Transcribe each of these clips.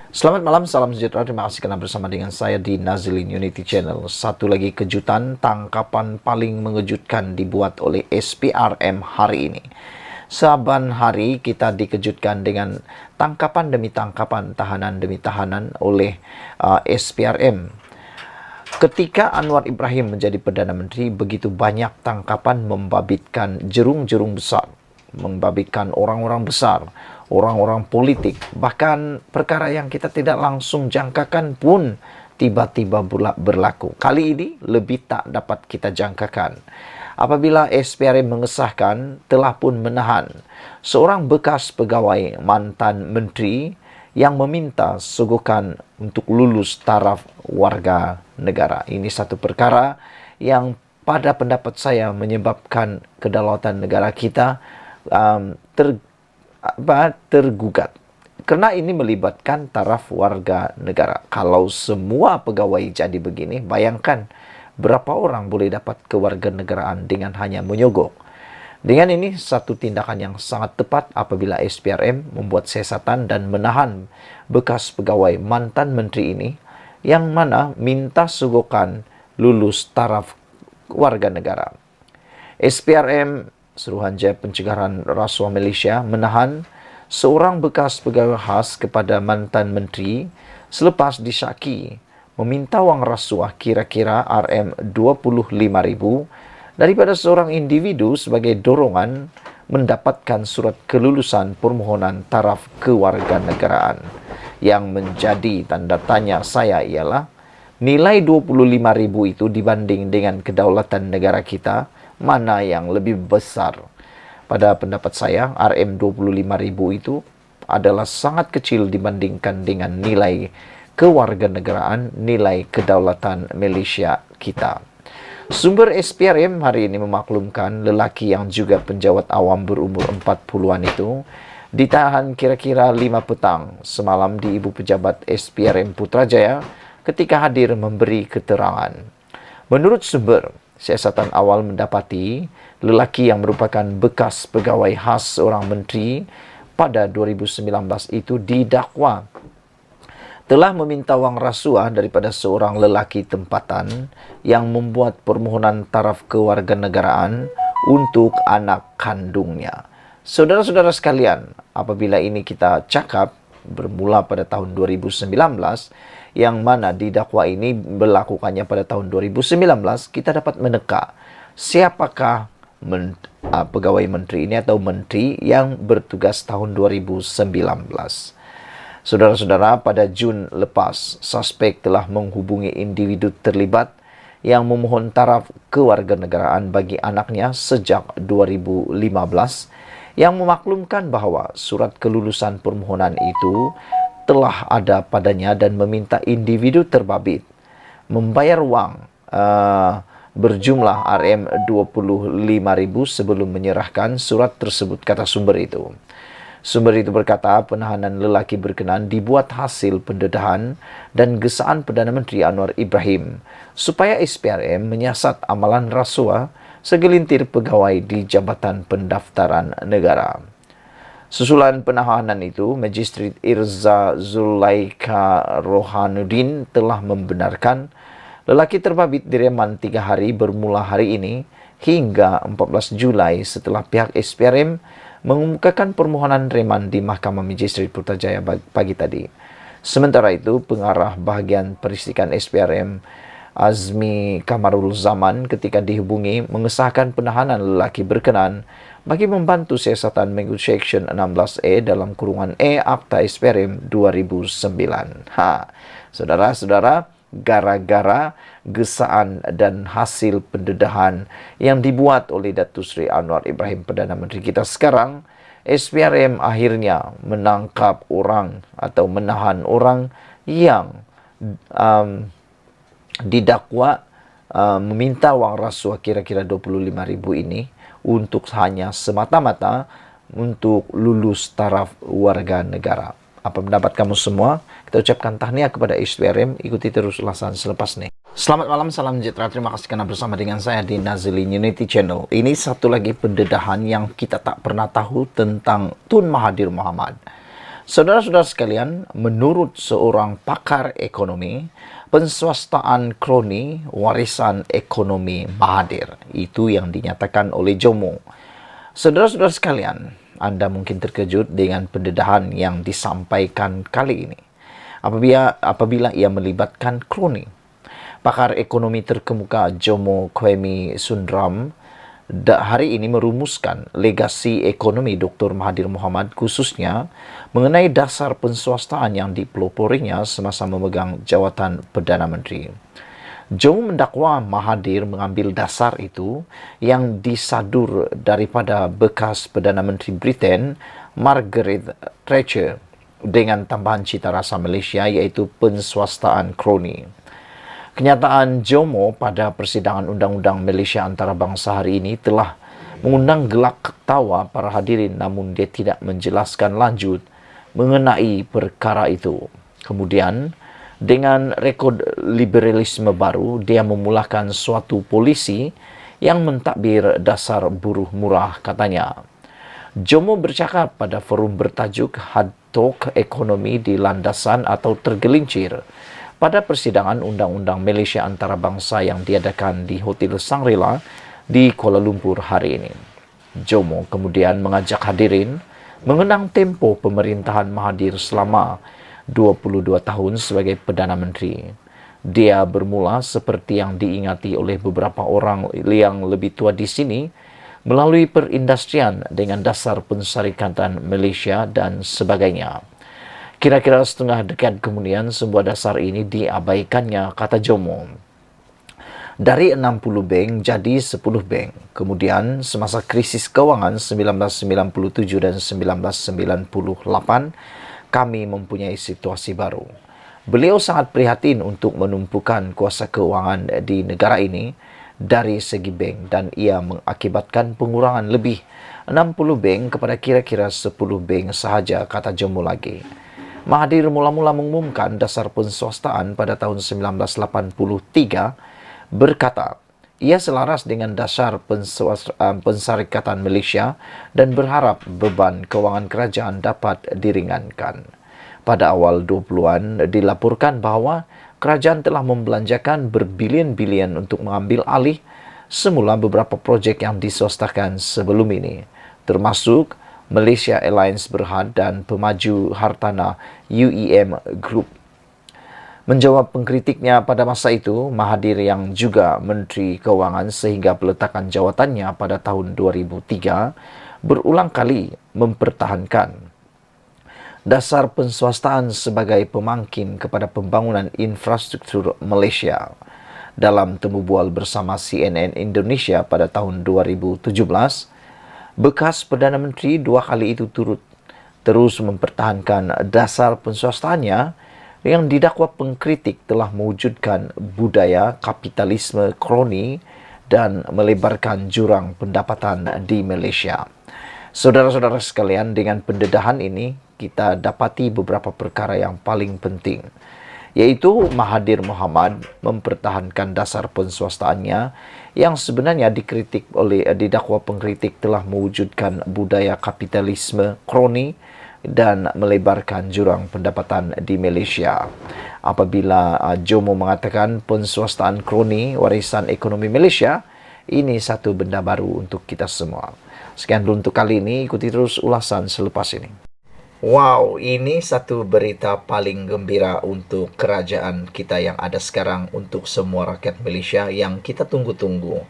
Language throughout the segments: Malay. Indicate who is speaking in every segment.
Speaker 1: Selamat malam, salam sejahtera. Terima kasih karena bersama dengan saya di Nazilin Unity Channel. Satu lagi kejutan, tangkapan paling mengejutkan dibuat oleh SPRM hari ini. Saban hari kita dikejutkan dengan tangkapan demi tangkapan, tahanan demi tahanan oleh SPRM. Ketika Anwar Ibrahim menjadi Perdana Menteri, begitu banyak tangkapan membabitkan jerung-jerung besar, membabitkan orang-orang besar, orang-orang politik, bahkan perkara yang kita tidak langsung jangkakan pun tiba-tiba berlaku. Kali ini lebih tak dapat kita jangkakan. Apabila SPRM mengesahkan telah pun menahan seorang bekas pegawai mantan menteri yang meminta sogokan untuk lulus taraf warga negara. Ini satu perkara yang pada pendapat saya menyebabkan kedaulatan negara kita tergugat. Karena ini melibatkan taraf warga negara. Kalau semua pegawai jadi begini, bayangkan berapa orang boleh dapat kewarganegaraan dengan hanya menyogok. Dengan ini, satu tindakan yang sangat tepat apabila SPRM membuat siasatan dan menahan bekas pegawai mantan menteri ini yang mana minta sogokan lulus taraf warga negara. SPRM, Suruhanjaya Pencegahan Rasuah Malaysia, menahan seorang bekas pegawai khas kepada mantan menteri selepas disyaki meminta wang rasuah kira-kira RM25,000 daripada seorang individu sebagai dorongan mendapatkan surat kelulusan permohonan taraf kewarganegaraan. Yang menjadi tanda tanya saya ialah nilai 25,000 itu dibanding dengan kedaulatan negara kita, mana yang lebih besar? Pada pendapat saya, RM25,000 itu adalah sangat kecil dibandingkan dengan nilai kewarganegaraan, nilai kedaulatan Malaysia kita. Sumber SPRM hari ini memaklumkan lelaki yang juga penjawat awam berumur 40-an itu ditahan kira-kira 5 petang semalam di Ibu Pejabat SPRM Putrajaya ketika hadir memberi keterangan. Menurut sumber, siasatan awal mendapati lelaki yang merupakan bekas pegawai khas seorang menteri pada 2019 itu didakwa telah meminta wang rasuah daripada seorang lelaki tempatan yang membuat permohonan taraf kewarganegaraan untuk anak kandungnya. Saudara-saudara sekalian, apabila ini kita cakap bermula pada tahun 2019, yang mana didakwa ini berlakukannya pada tahun 2019, kita dapat meneka siapakah pegawai menteri ini atau menteri yang bertugas tahun 2019. Saudara-saudara, pada Jun lepas, suspek telah menghubungi individu terlibat yang memohon taraf kewarganegaraan bagi anaknya sejak 2015 yang memaklumkan bahawa surat kelulusan permohonan itu telah ada padanya dan meminta individu terbabit membayar wang berjumlah RM25,000 sebelum menyerahkan surat tersebut, kata sumber itu. Sumber itu berkata penahanan lelaki berkenaan dibuat hasil pendedahan dan gesaan Perdana Menteri Anwar Ibrahim supaya SPRM menyiasat amalan rasuah segelintir pegawai di Jabatan Pendaftaran Negara. Susulan penahanan itu, Magistrat Irza Zulaika Rohanuddin telah membenarkan lelaki terbabit direman 3 hari bermula hari ini hingga 14 Julai setelah pihak SPRM mengemukakan permohonan reman di Mahkamah Magistrat Putrajaya pagi tadi. Sementara itu, pengarah bahagian peristikan SPRM Azmi Kamarul Zaman ketika dihubungi mengesahkan penahanan lelaki berkenan bagi membantu siasatan Menggu Section 16A dalam kurungan E Akta SPRM 2009. Saudara-saudara, gara-gara gesaan dan hasil pendedahan yang dibuat oleh Datuk Seri Anwar Ibrahim, Perdana Menteri kita sekarang, SPRM akhirnya menangkap orang atau menahan orang yang didakwa meminta wang rasuah kira-kira 25,000 ini untuk hanya semata-mata untuk lulus taraf warga negara. Apa pendapat kamu semua? Kita ucapkan tahniah kepada SPRM. Ikuti terus ulasan selepas ini. Selamat malam, salam sejahtera. Terima kasih karena bersama dengan saya di Nazilin Unity Channel. Ini satu lagi pendedahan yang kita tak pernah tahu tentang Tun Mahathir Mohamad. Saudara-saudara sekalian, menurut seorang pakar ekonomi, penswastaan kroni warisan ekonomi Mahathir. Itu yang dinyatakan oleh Jomo. Saudara-saudara sekalian, Anda mungkin terkejut dengan pendedahan yang disampaikan kali ini. Apabila ia melibatkan kroni. Pakar ekonomi terkemuka Jomo Kwame Sundram hari ini merumuskan legasi ekonomi Dr. Mahathir Mohamad khususnya mengenai dasar penswastaan yang dipeloporinya semasa memegang jawatan Perdana Menteri. Jomo mendakwa Mahathir mengambil dasar itu yang disadur daripada bekas Perdana Menteri Britain Margaret Thatcher dengan tambahan cita rasa Malaysia iaitu penswastaan kroni. Kenyataan Jomo pada persidangan Undang-Undang Malaysia Antarabangsa hari ini telah mengundang gelak tawa para hadirin, namun dia tidak menjelaskan lanjut mengenai perkara itu. Kemudian, dengan rekod liberalisme baru, dia memulakan suatu polisi yang mentadbir dasar buruh murah, katanya. Jomo bercakap pada forum bertajuk Hard Talk Ekonomi di Landasan atau Tergelincir pada persidangan Undang-Undang Malaysia Antarabangsa yang diadakan di Hotel Shangri-La di Kuala Lumpur hari ini. Jomo kemudian mengajak hadirin mengenang tempo pemerintahan Mahathir selama 22 tahun sebagai Perdana Menteri. Dia bermula seperti yang diingati oleh beberapa orang yang lebih tua di sini, melalui perindustrian dengan dasar pensyarikatan Malaysia dan sebagainya. Kira-kira setengah dekad kemudian, sebuah dasar ini diabaikannya, kata Jomo. Dari 60 bank jadi 10 bank. Kemudian, semasa krisis kewangan 1997 dan 1998, kami mempunyai situasi baru. Beliau sangat prihatin untuk menumpukan kuasa keuangan di negara ini dari segi bank dan ia mengakibatkan pengurangan lebih 60 bank kepada kira-kira 10 bank sahaja, kata Jomo lagi. Mahathir mula-mula mengumumkan dasar penswastaan pada tahun 1983 berkata, ia selaras dengan dasar pensyarikatan Malaysia dan berharap beban kewangan kerajaan dapat diringankan. Pada awal 20-an dilaporkan bahawa kerajaan telah membelanjakan berbilion-bilion untuk mengambil alih semula beberapa projek yang diswastakan sebelum ini, termasuk Malaysia Airlines Berhad dan pemaju hartanah UEM Group. Menjawab pengkritiknya pada masa itu, Mahathir yang juga Menteri Keuangan sehingga peletakan jawatannya pada tahun 2003, berulang kali mempertahankan dasar penswastaan sebagai pemangkin kepada pembangunan infrastruktur Malaysia. Dalam temu bual bersama CNN Indonesia pada tahun 2017, bekas Perdana Menteri dua kali itu terus mempertahankan dasar penswastaannya yang didakwa pengkritik telah mewujudkan budaya kapitalisme kroni dan melebarkan jurang pendapatan di Malaysia. Saudara-saudara sekalian, dengan pendedahan ini kita dapati beberapa perkara yang paling penting, yaitu Mahathir Mohamad mempertahankan dasar penswastaannya yang sebenarnya didakwa pengkritik telah mewujudkan budaya kapitalisme kroni dan melebarkan jurang pendapatan di Malaysia. Apabila Jomo mengatakan penswastaan kroni warisan ekonomi Malaysia, ini satu benda baru untuk kita semua. Sekian dulu untuk kali ini, ikuti terus ulasan selepas ini. Wow, ini satu berita paling gembira untuk kerajaan kita yang ada sekarang, untuk semua rakyat Malaysia yang kita tunggu-tunggu.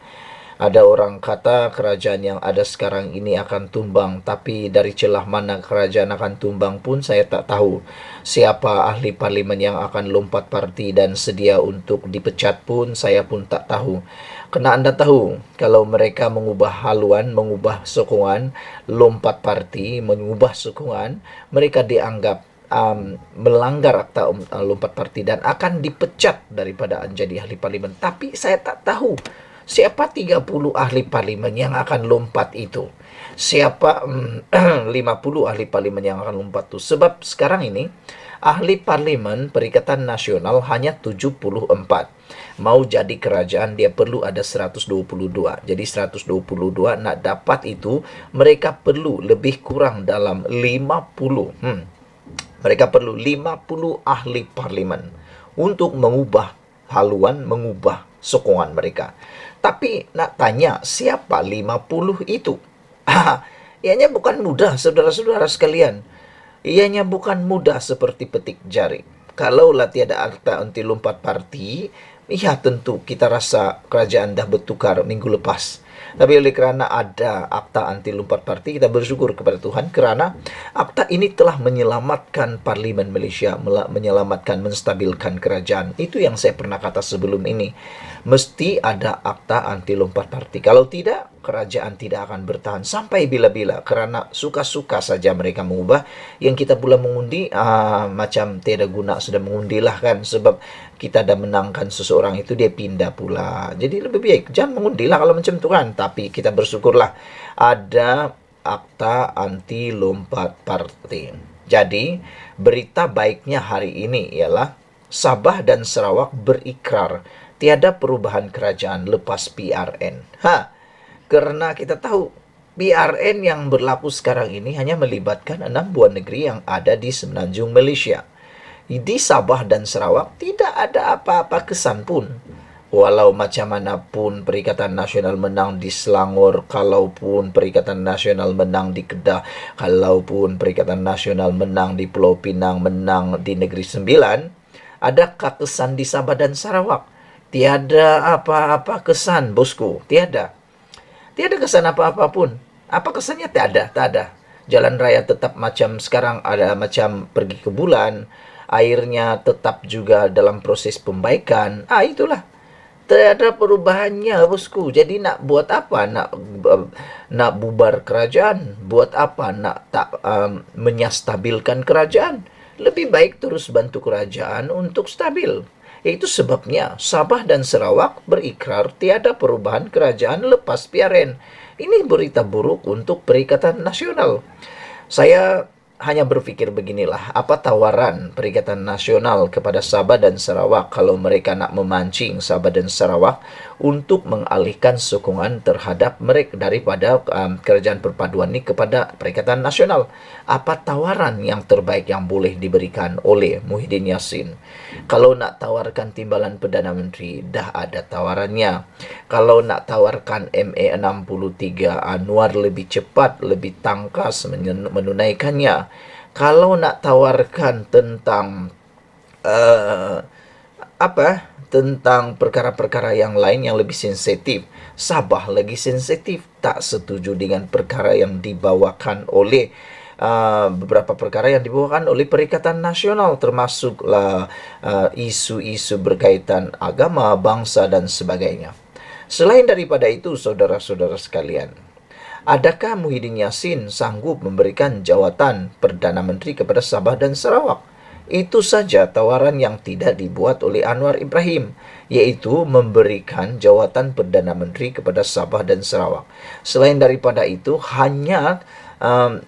Speaker 1: Ada orang kata kerajaan yang ada sekarang ini akan tumbang, tapi dari celah mana kerajaan akan tumbang pun saya tak tahu. Siapa ahli parlimen yang akan lompat parti dan sedia untuk dipecat pun saya pun tak tahu. Kena anda tahu, kalau mereka mengubah haluan, mengubah sokongan, lompat parti, mengubah sokongan, mereka dianggap melanggar akta lompat parti dan akan dipecat daripada menjadi ahli parlimen. Tapi saya tak tahu siapa 30 ahli parlimen yang akan lompat itu. Siapa 50 ahli parlimen yang akan lompat itu. Sebab sekarang ini ahli parlimen Perikatan Nasional hanya 74. Mau jadi kerajaan dia perlu ada 122. Jadi 122 nak dapat itu mereka perlu lebih kurang dalam 50. Mereka perlu 50 ahli parlimen untuk mengubah haluan, mengubah sokongan mereka. Tapi nak tanya, siapa 50 itu? Ianya bukan mudah, saudara-saudara sekalian. Ianya bukan mudah seperti petik jari. Kalaulah tiada akta anti lompat parti, ya tentu kita rasa kerajaan dah bertukar minggu lepas. Tapi oleh kerana ada akta anti lompat parti, kita bersyukur kepada Tuhan kerana akta ini telah menyelamatkan Parlimen Malaysia, menyelamatkan, menstabilkan kerajaan. Itu yang saya pernah kata sebelum ini. Mesti ada akta anti lompat parti. Kalau tidak, kerajaan tidak akan bertahan sampai bila-bila kerana suka-suka saja mereka mengubah. Yang kita pula mengundi, macam tiada guna sudah mengundilah kan, sebab kita dah menangkan seseorang itu dia pindah pula. Jadi lebih baik jangan mengundilah kalau macam tu kan. Tapi kita bersyukurlah ada akta anti lompat parti. Jadi berita baiknya hari ini ialah Sabah dan Sarawak berikrar tiada perubahan kerajaan lepas PRN. Kerana kita tahu PRN yang berlaku sekarang ini hanya melibatkan 6 buah negeri yang ada di semenanjung Malaysia. Di Sabah dan Sarawak tidak ada apa-apa kesan pun. Walau macam mana pun Perikatan Nasional menang di Selangor, kalaupun Perikatan Nasional menang di Kedah, kalaupun Perikatan Nasional menang di Pulau Pinang, menang di Negeri Sembilan, adakah kesan di Sabah dan Sarawak? Tiada apa-apa kesan, bosku. Tiada. Tiada kesan apa-apa pun. Apa kesannya? Tak ada. Jalan raya tetap macam sekarang, ada macam pergi ke bulan. Airnya tetap juga dalam proses pembaikan. Itulah. Tiada perubahannya, bosku. Jadi nak buat apa? Nak bubar kerajaan? Buat apa? Nak tak menyastabilkan kerajaan? Lebih baik terus bantu kerajaan untuk stabil. Itu sebabnya Sabah dan Sarawak berikrar tiada perubahan kerajaan lepas PRN. Ini berita buruk untuk Perikatan Nasional. Saya hanya berfikir beginilah, apa tawaran Perikatan Nasional kepada Sabah dan Sarawak kalau mereka nak memancing Sabah dan Sarawak untuk mengalihkan sokongan terhadap mereka daripada kerajaan perpaduan ini kepada Perikatan Nasional. Apa tawaran yang terbaik yang boleh diberikan oleh Muhyiddin Yassin? Kalau nak tawarkan timbalan Perdana Menteri, dah ada tawarannya. Kalau nak tawarkan MA63, Anwar lebih cepat, lebih tangkas menunaikannya. Kalau nak tawarkan tentang tentang perkara-perkara yang lain yang lebih sensitif, Sabah lagi sensitif, tak setuju dengan perkara yang dibawakan oleh beberapa perkara yang dibawakan oleh Perikatan Nasional, termasuklah isu-isu berkaitan agama, bangsa dan sebagainya. Selain daripada itu, saudara-saudara sekalian, adakah Muhyiddin Yassin sanggup memberikan jawatan Perdana Menteri kepada Sabah dan Sarawak? Itu saja tawaran yang tidak dibuat oleh Anwar Ibrahim, yaitu memberikan jawatan Perdana Menteri kepada Sabah dan Sarawak. Selain daripada itu, hanya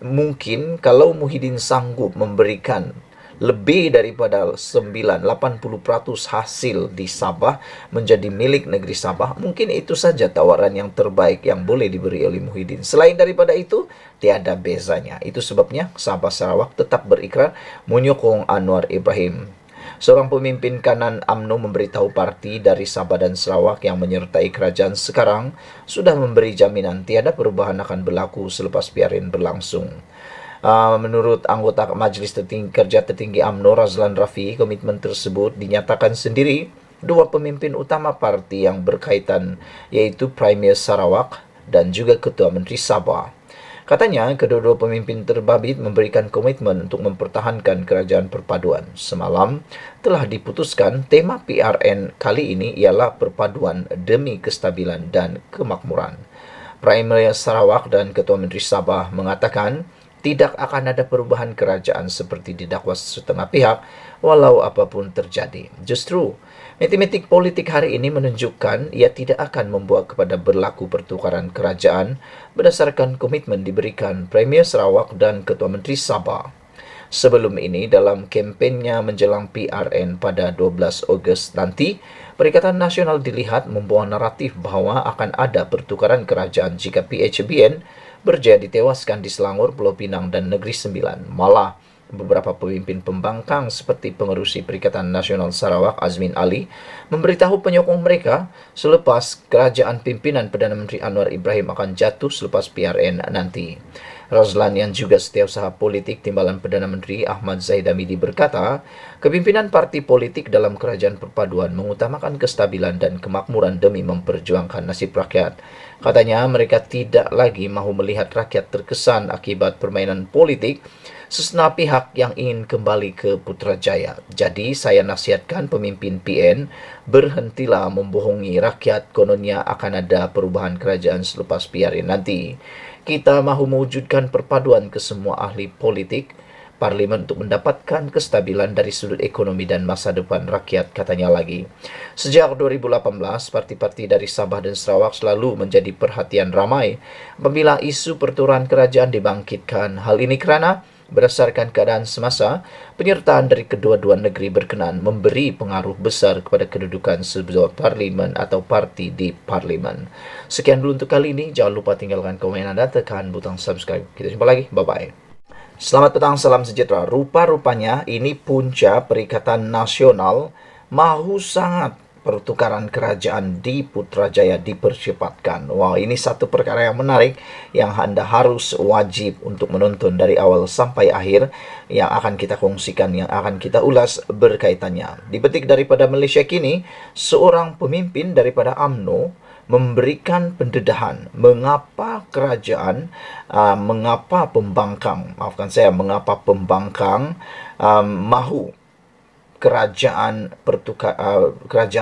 Speaker 1: mungkin kalau Muhyiddin sanggup memberikan lebih daripada 80% hasil di Sabah menjadi milik negeri Sabah, mungkin itu saja tawaran yang terbaik yang boleh diberi oleh Muhyiddin. Selain daripada itu, tiada bezanya. Itu sebabnya Sabah Sarawak tetap berikrar menyokong Anwar Ibrahim. Seorang pemimpin kanan UMNO memberitahu parti dari Sabah dan Sarawak yang menyertai kerajaan sekarang sudah memberi jaminan tiada perubahan akan berlaku selepas PRN berlangsung. Menurut anggota Majlis Kerja Tertinggi UMNO Razlan Rafi, komitmen tersebut dinyatakan sendiri dua pemimpin utama parti yang berkaitan, yaitu Premier Sarawak dan juga Ketua Menteri Sabah. Katanya, kedua-dua pemimpin terbabit memberikan komitmen untuk mempertahankan kerajaan perpaduan. Semalam telah diputuskan tema PRN kali ini ialah perpaduan demi kestabilan dan kemakmuran. Premier Sarawak dan Ketua Menteri Sabah mengatakan tidak akan ada perubahan kerajaan seperti didakwa setengah pihak walau apapun terjadi. Justru, matematik politik hari ini menunjukkan ia tidak akan membuat kepada berlaku pertukaran kerajaan berdasarkan komitmen diberikan Premier Sarawak dan Ketua Menteri Sabah. Sebelum ini, dalam kempennya menjelang PRN pada 12 Ogos nanti, Perikatan Nasional dilihat membawa naratif bahawa akan ada pertukaran kerajaan jika PHBN berjaya ditewaskan di Selangor, Pulau Pinang dan Negeri Sembilan. Malah, Beberapa pemimpin pembangkang seperti pengerusi Perikatan Nasional Sarawak Azmin Ali memberitahu penyokong mereka selepas kerajaan pimpinan Perdana Menteri Anwar Ibrahim akan jatuh selepas PRN nanti. Razlan yang juga setiausaha politik Timbalan Perdana Menteri Ahmad Zahid Hamidi berkata, kepimpinan parti politik dalam kerajaan perpaduan mengutamakan kestabilan dan kemakmuran demi memperjuangkan nasib rakyat. Katanya mereka tidak lagi mahu melihat rakyat terkesan akibat permainan politik sesenap pihak yang ingin kembali ke Putrajaya. Jadi saya nasihatkan pemimpin PN, berhentilah membohongi rakyat kononnya akan ada perubahan kerajaan selepas PRN nanti. Kita mahu mewujudkan perpaduan ke semua ahli politik Parlimen untuk mendapatkan kestabilan dari sudut ekonomi dan masa depan rakyat, katanya lagi. Sejak 2018, parti-parti dari Sabah dan Sarawak selalu menjadi perhatian ramai apabila isu pertukaran kerajaan dibangkitkan. Hal ini kerana berdasarkan keadaan semasa, penyertaan dari kedua-dua negeri berkenaan memberi pengaruh besar kepada kedudukan sebuah parlimen atau parti di parlimen. Sekian dulu untuk kali ini. Jangan lupa tinggalkan komen anda, tekan butang subscribe. Kita jumpa lagi. Bye-bye. Selamat petang, salam sejahtera. Rupa-rupanya ini punca Perikatan Nasional mahu sangat pertukaran kerajaan di Putrajaya dipercepatkan. Wah, ini satu perkara yang menarik yang anda harus wajib untuk menonton dari awal sampai akhir, yang akan kita kongsikan, yang akan kita ulas berkaitannya. Dipetik daripada Malaysia Kini, seorang pemimpin daripada UMNO memberikan pendedahan mengapa kerajaan, mengapa pembangkang mahu kerajaan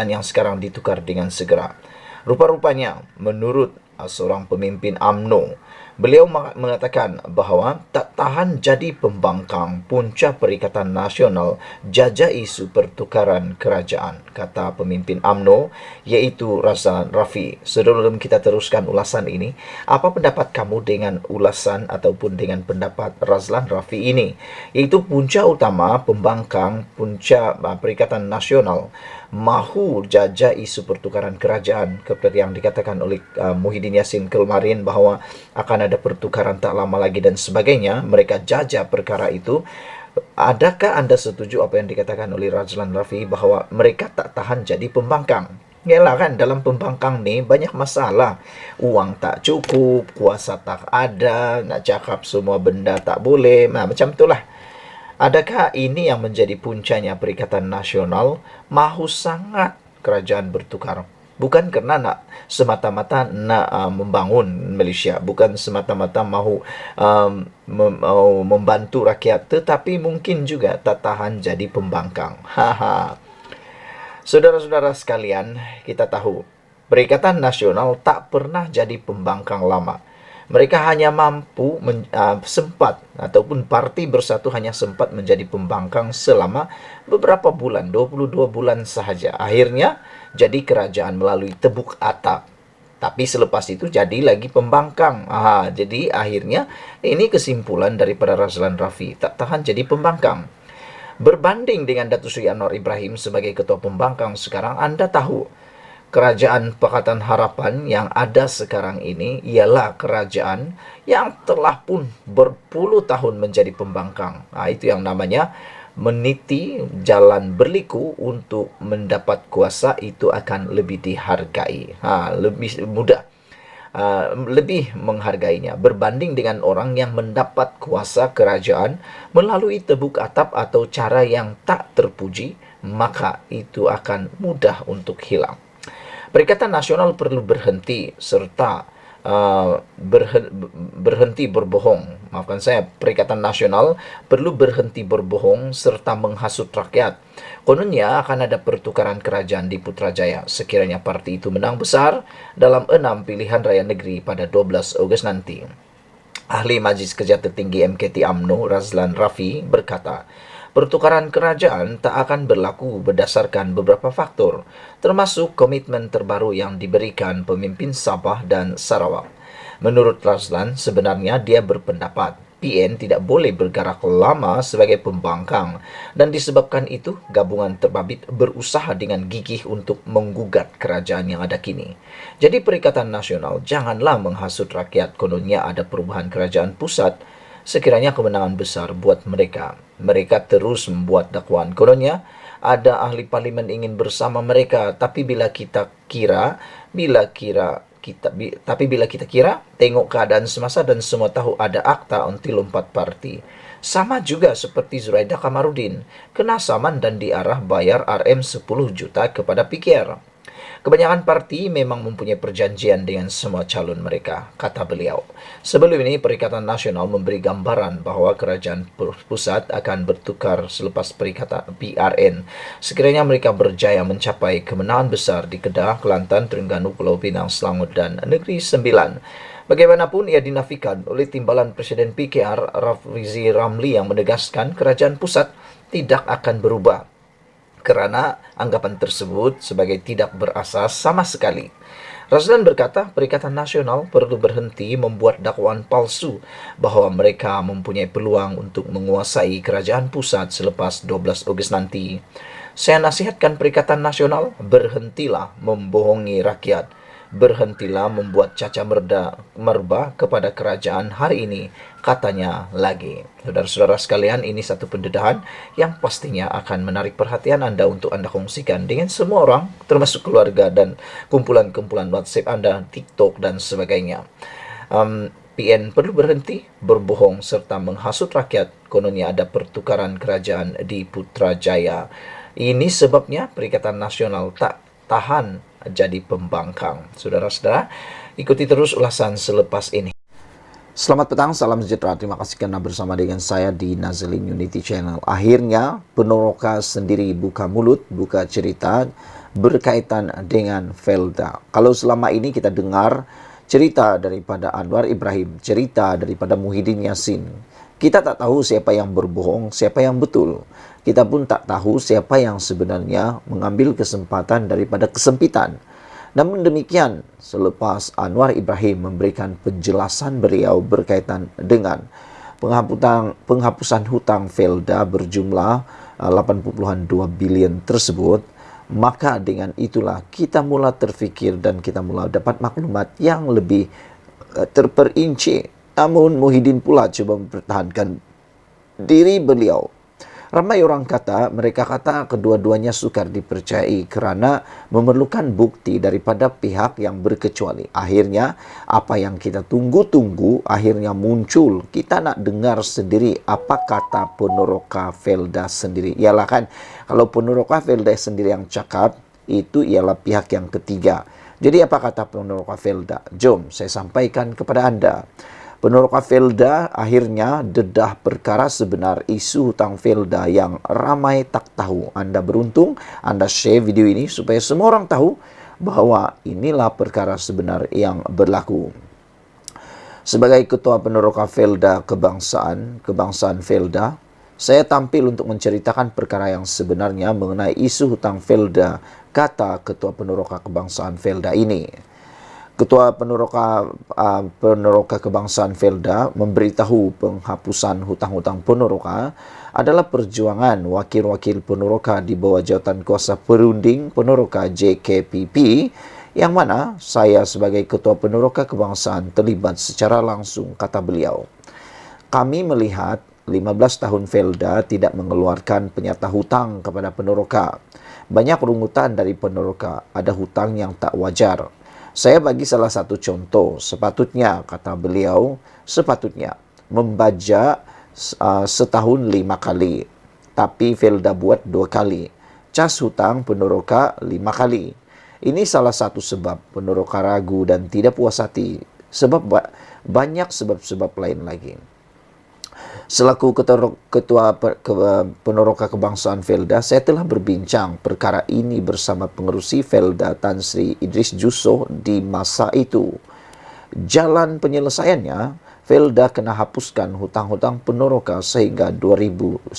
Speaker 1: yang sekarang ditukar dengan segera. Rupa-rupanya menurut seorang pemimpin UMNO, beliau mengatakan bahawa tak tahan jadi pembangkang punca Perikatan Nasional jajah isu pertukaran kerajaan, kata pemimpin UMNO iaitu Razlan Rafi. Sebelum kita teruskan ulasan ini, apa pendapat kamu dengan ulasan ataupun dengan pendapat Razlan Rafi ini? Iaitu punca utama pembangkang punca Perikatan Nasional mahu jajah isu pertukaran kerajaan, seperti yang dikatakan oleh Muhyiddin Yassin kemarin bahawa akan ada pertukaran tak lama lagi dan sebagainya. Mereka jajah perkara itu. Adakah anda setuju apa yang dikatakan oleh Razlan Rafi bahawa mereka tak tahan jadi pembangkang? Yalah kan, dalam pembangkang ni banyak masalah. Uang tak cukup, kuasa tak ada, nak cakap semua benda tak boleh, macam itulah. Adakah ini yang menjadi puncanya Perikatan Nasional mahu sangat kerajaan bertukar? Bukan kerana nak semata-mata nak membangun Malaysia, bukan semata-mata mahu membantu rakyat, tetapi mungkin juga tak tahan jadi pembangkang. Saudara-saudara sekalian, kita tahu Perikatan Nasional tak pernah jadi pembangkang lama. Mereka hanya mampu sempat ataupun Parti Bersatu hanya sempat menjadi pembangkang selama beberapa bulan, 22 bulan sahaja. Akhirnya jadi kerajaan melalui tebuk atap. Tapi selepas itu jadi lagi pembangkang. Jadi akhirnya ini kesimpulan daripada Razlan Rafi, tak tahan jadi pembangkang. Berbanding dengan Datuk Seri Anwar Ibrahim sebagai ketua pembangkang sekarang, anda tahu Kerajaan Pakatan Harapan yang ada sekarang ini ialah kerajaan yang telah pun berpuluh tahun menjadi pembangkang. Itu yang namanya meniti jalan berliku untuk mendapat kuasa, itu akan lebih dihargai. Lebih mudah, lebih menghargainya berbanding dengan orang yang mendapat kuasa kerajaan melalui tebuk atap atau cara yang tak terpuji, maka itu akan mudah untuk hilang. Perikatan Nasional perlu berhenti serta berhenti berbohong. Maafkan saya, Perikatan Nasional perlu berhenti berbohong serta menghasut rakyat. Kononnya akan ada pertukaran kerajaan di Putrajaya sekiranya parti itu menang besar dalam 6 pilihan raya negeri pada 12 Ogos nanti. Ahli Majlis Kerja Tertinggi MKT UMNO Razlan Rafi berkata, pertukaran kerajaan tak akan berlaku berdasarkan beberapa faktor, termasuk komitmen terbaru yang diberikan pemimpin Sabah dan Sarawak. Menurut Razlan, sebenarnya dia berpendapat PN tidak boleh bergerak lama sebagai pembangkang, dan disebabkan itu gabungan terbabit berusaha dengan gigih untuk menggugat kerajaan yang ada kini. Jadi Perikatan Nasional janganlah menghasut rakyat kononnya ada perubahan kerajaan pusat. sekiranya kemenangan besar buat mereka. Mereka terus membuat dakwaan. Kononnya, ada ahli parlimen ingin bersama mereka, tapi bila kita kira, tengok keadaan semasa dan semua tahu ada akta until 4 parti. Sama juga seperti Zuraida Kamarudin, kena saman dan diarah bayar RM 10 juta kepada PKR. Kebanyakan parti memang mempunyai perjanjian dengan semua calon mereka, kata beliau. Sebelum ini, Perikatan Nasional memberi gambaran bahawa kerajaan pusat akan bertukar selepas Perikatan PRN. Sekiranya mereka berjaya mencapai kemenangan besar di Kedah, Kelantan, Terengganu, Pulau Pinang, Selangor dan Negeri Sembilan. Bagaimanapun, ia dinafikan oleh Timbalan Presiden PKR Rafrizi Ramli yang menegaskan kerajaan pusat tidak akan berubah kerana anggapan tersebut sebagai tidak berasas sama sekali. Razlan berkata Perikatan Nasional perlu berhenti membuat dakwaan palsu bahawa mereka mempunyai peluang untuk menguasai kerajaan pusat selepas 12 Ogos nanti. Saya nasihatkan Perikatan Nasional, berhentilah membohongi rakyat. Berhentilah membuat caca merba kepada kerajaan hari ini, katanya lagi. Saudara-saudara sekalian, ini satu pendedahan yang pastinya akan menarik perhatian Anda untuk Anda kongsikan dengan semua orang, termasuk keluarga dan kumpulan-kumpulan WhatsApp Anda, TikTok dan sebagainya. PN perlu berhenti berbohong serta menghasut rakyat. Kononnya ada pertukaran kerajaan di Putrajaya. Ini sebabnya Perikatan Nasional tak tahan jadi pembangkang. Saudara-saudara, ikuti terus ulasan selepas ini. Selamat petang, salam sejahtera. Terima kasih karena bersama dengan saya di Nazlin Unity Channel. Akhirnya, Penoroka sendiri buka mulut, buka cerita berkaitan dengan Felda. Kalau selama ini kita dengar cerita daripada Anwar Ibrahim, cerita daripada Muhyiddin Yassin, kita tak tahu siapa yang berbohong, siapa yang betul. Kita pun tak tahu siapa yang sebenarnya mengambil kesempatan daripada kesempitan. Namun demikian, selepas Anwar Ibrahim memberikan penjelasan beliau berkaitan dengan penghapusan hutang Felda berjumlah 80.2 bilion tersebut, maka dengan itulah kita mula terfikir dan kita mula dapat maklumat yang lebih terperinci. Namun Muhyiddin pula cuba mempertahankan diri beliau. Ramai orang mereka kata kedua-duanya sukar dipercayai kerana memerlukan bukti daripada pihak yang berkecuali. Akhirnya, apa yang kita tunggu-tunggu akhirnya muncul. Kita nak dengar sendiri apa kata Penoroka Felda sendiri. Ialah kan, kalau Penoroka Felda sendiri yang cakap, itu ialah pihak yang ketiga. Jadi apa kata Penoroka Felda? Jom saya sampaikan kepada anda. Penoroka Felda akhirnya dedah perkara sebenar isu hutang Felda yang ramai tak tahu. Anda beruntung, Anda share video ini supaya semua orang tahu bahawa inilah perkara sebenar yang berlaku. Sebagai Ketua Penoroka Felda Kebangsaan Felda, saya tampil untuk menceritakan perkara yang sebenarnya mengenai isu hutang Felda, kata Ketua Penoroka Kebangsaan Felda ini. Ketua Penoroka Kebangsaan Felda memberitahu penghapusan hutang-hutang penoroka adalah perjuangan wakil-wakil penoroka di bawah jawatan kuasa perunding penoroka JKPP, yang mana saya sebagai Ketua Penoroka Kebangsaan terlibat secara langsung, kata beliau. Kami melihat 15 tahun Felda tidak mengeluarkan penyata hutang kepada penoroka. Banyak rungutan dari penoroka, ada hutang yang tak wajar. Saya bagi salah satu contoh, sepatutnya, kata beliau, sepatutnya membaca setahun 5 kali, tapi Felda buat 2 kali. Cas hutang penoroka 5 kali. Ini salah satu sebab penoroka ragu dan tidak puas hati, sebab banyak sebab-sebab lain lagi. Selaku Ketua Penoroka Kebangsaan Felda, saya telah berbincang perkara ini bersama pengerusi Felda Tan Sri Idris Jusoh di masa itu. Jalan penyelesaiannya, Felda kena hapuskan hutang-hutang penoroka sehingga 2019.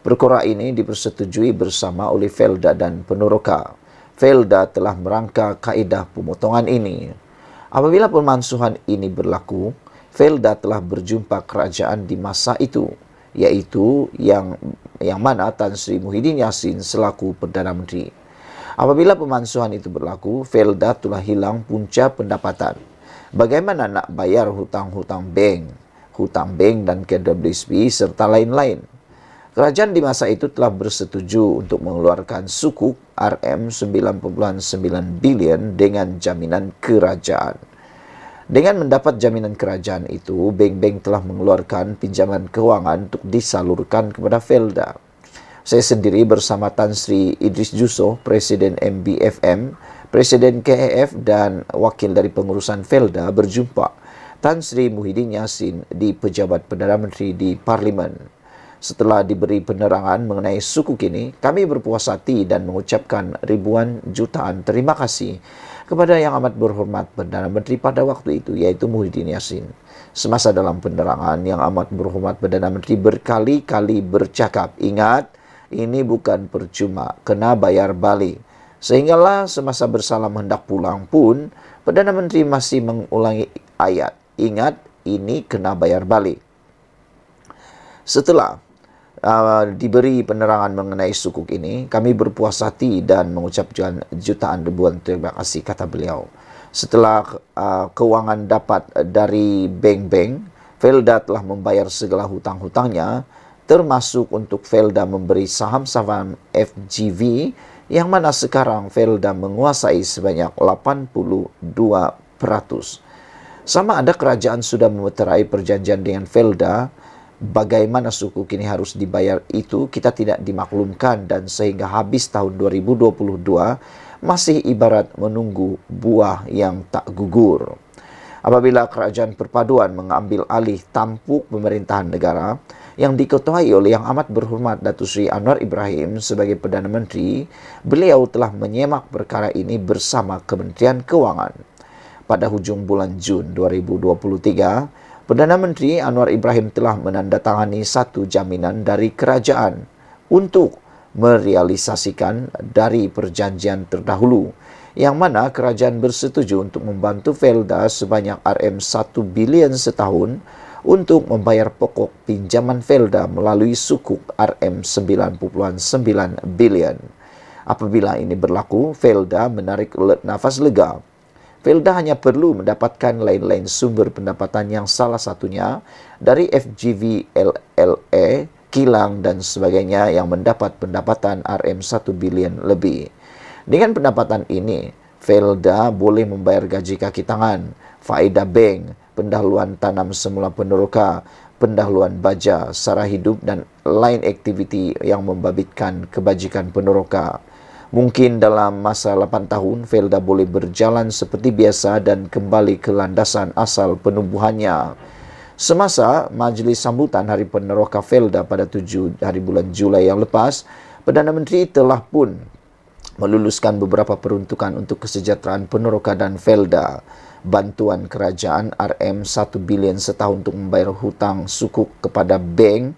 Speaker 1: Perkara ini dipersetujui bersama oleh Felda dan penoroka. Felda telah merangka kaedah pemotongan ini. Apabila pemansuhan ini berlaku, Felda telah berjumpa kerajaan di masa itu, iaitu yang mana Tan Sri Muhyiddin Yassin selaku Perdana Menteri. Apabila pemansuhan itu berlaku, Felda telah hilang punca pendapatan. Bagaimana nak bayar hutang-hutang bank? hutang bank dan KWSP, serta lain-lain. Kerajaan di masa itu telah bersetuju untuk mengeluarkan sukuk RM9,9 bilion dengan jaminan kerajaan. Dengan mendapat jaminan kerajaan itu, bank-bank telah mengeluarkan pinjaman keuangan untuk disalurkan kepada Felda. Saya sendiri bersama Tan Sri Idris Jusso, Presiden MBFM, Presiden KEF dan wakil dari pengurusan Felda berjumpa Tan Sri Muhyiddin Yassin di Pejabat Perdana Menteri di Parlimen. Setelah diberi penerangan mengenai sukuk ini, kami berpuas hati dan mengucapkan ribuan jutaan terima kasih kepada Yang Amat Berhormat Perdana Menteri pada waktu itu, yaitu Muhyiddin Yassin. Semasa dalam penerangan, Yang Amat Berhormat Perdana Menteri berkali-kali bercakap, ingat, ini bukan percuma, kena bayar balik. Sehinggalah semasa bersalam hendak pulang pun, Perdana Menteri masih mengulangi ayat, ingat, ini kena bayar balik. Setelah diberi penerangan mengenai sukuk ini, kami berpuas hati dan mengucapkan jutaan ribuan terima kasih, kata beliau. Setelah keuangan dapat dari bank-bank, Felda telah membayar segala hutang-hutangnya, termasuk untuk Felda memberi saham-saham FGV, yang mana sekarang Felda menguasai sebanyak 82%. Sama ada kerajaan sudah memeterai perjanjian dengan Felda, bagaimana sukuk ini harus dibayar itu kita tidak dimaklumkan, dan sehingga habis tahun 2022 masih ibarat menunggu buah yang tak gugur. Apabila kerajaan perpaduan mengambil alih tampuk pemerintahan negara yang diketuai oleh Yang Amat Berhormat Datuk Seri Anwar Ibrahim sebagai Perdana Menteri, beliau telah menyemak perkara ini bersama Kementerian Keuangan. Pada hujung bulan Jun 2023, Perdana Menteri Anwar Ibrahim telah menandatangani satu jaminan dari kerajaan untuk merealisasikan dari perjanjian terdahulu, yang mana kerajaan bersetuju untuk membantu Felda sebanyak RM1 bilion setahun untuk membayar pokok pinjaman Felda melalui sukuk RM9,9 bilion. Apabila ini berlaku, Felda menarik nafas lega. Felda hanya perlu mendapatkan lain-lain sumber pendapatan yang salah satunya dari FGV LLA, kilang dan sebagainya yang mendapat pendapatan RM1 bilion lebih. Dengan pendapatan ini, Felda boleh membayar gaji kaki tangan, faedah bank, pendahuluan tanam semula peneroka, pendahuluan baja, sara hidup dan lain aktiviti yang membabitkan kebajikan peneroka. Mungkin dalam masa 8 tahun, Felda boleh berjalan seperti biasa dan kembali ke landasan asal penubuhannya. Semasa majlis sambutan Hari Peneroka Felda pada 7 hari bulan Julai yang lepas, Perdana Menteri telah pun meluluskan beberapa peruntukan untuk kesejahteraan peneroka dan Felda. Bantuan kerajaan RM1 bilion setahun untuk membayar hutang sukuk kepada bank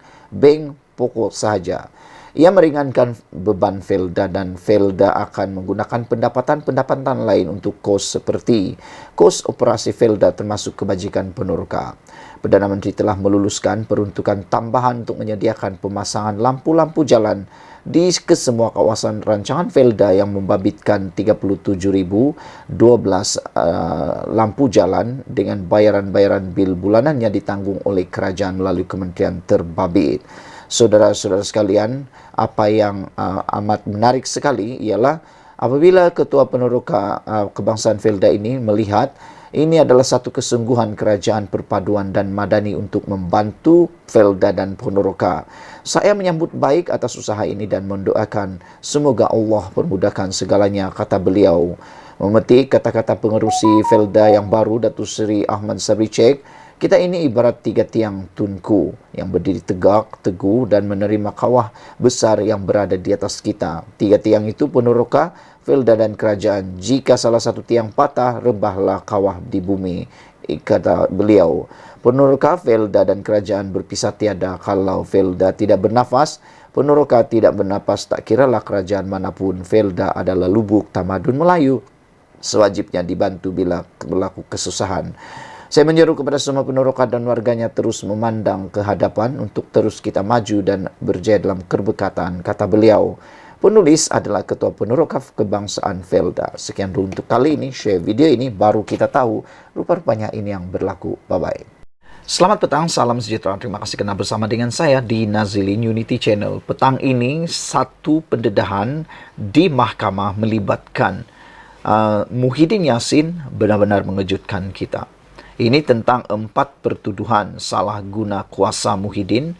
Speaker 1: pokok sahaja. Ia meringankan beban Felda dan Felda akan menggunakan pendapatan-pendapatan lain untuk kos seperti kos operasi Felda termasuk kebajikan peneroka. Perdana Menteri telah meluluskan peruntukan tambahan untuk menyediakan pemasangan lampu-lampu jalan di kesemua kawasan rancangan Felda yang membabitkan 37.012 lampu jalan dengan bayaran-bayaran bil bulanannya ditanggung oleh kerajaan melalui kementerian terbabit. Saudara-saudara sekalian, apa yang amat menarik sekali ialah apabila Ketua Peneroka Kebangsaan Felda ini melihat ini adalah satu kesungguhan kerajaan perpaduan dan madani untuk membantu Felda dan Peneroka. Saya menyambut baik atas usaha ini dan mendoakan semoga Allah permudahkan segalanya, kata beliau. Memetik kata-kata pengerusi Felda yang baru, Datuk Seri Ahmad Sabri Cek, kita ini ibarat 3 tiang tunku yang berdiri tegak, teguh dan menerima kawah besar yang berada di atas kita. 3 tiang itu peneroka, Felda dan kerajaan. Jika salah satu tiang patah, rebahlah kawah di bumi, kata beliau. Peneroka, Felda dan kerajaan berpisah tiada. Kalau Felda tidak bernafas, peneroka tidak bernafas, tak kiralah kerajaan manapun. Felda adalah lubuk tamadun Melayu, sewajibnya dibantu bila berlaku kesusahan. Saya menyeru kepada semua peneroka dan warganya terus memandang ke hadapan untuk terus kita maju dan berjaya dalam keberkatan, kata beliau. Penulis adalah Ketua Peneroka Kebangsaan Felda. Sekian dulu untuk kali ini, share video ini, baru kita tahu rupa-rupanya ini yang berlaku. Bye-bye. Selamat petang, salam sejahtera. Terima kasih karena bersama dengan saya di Nazilin Unity Channel. Petang ini satu pendedahan di mahkamah melibatkan Muhyiddin Yassin benar-benar mengejutkan kita. Ini tentang 4 pertuduhan salah guna kuasa Muhyiddin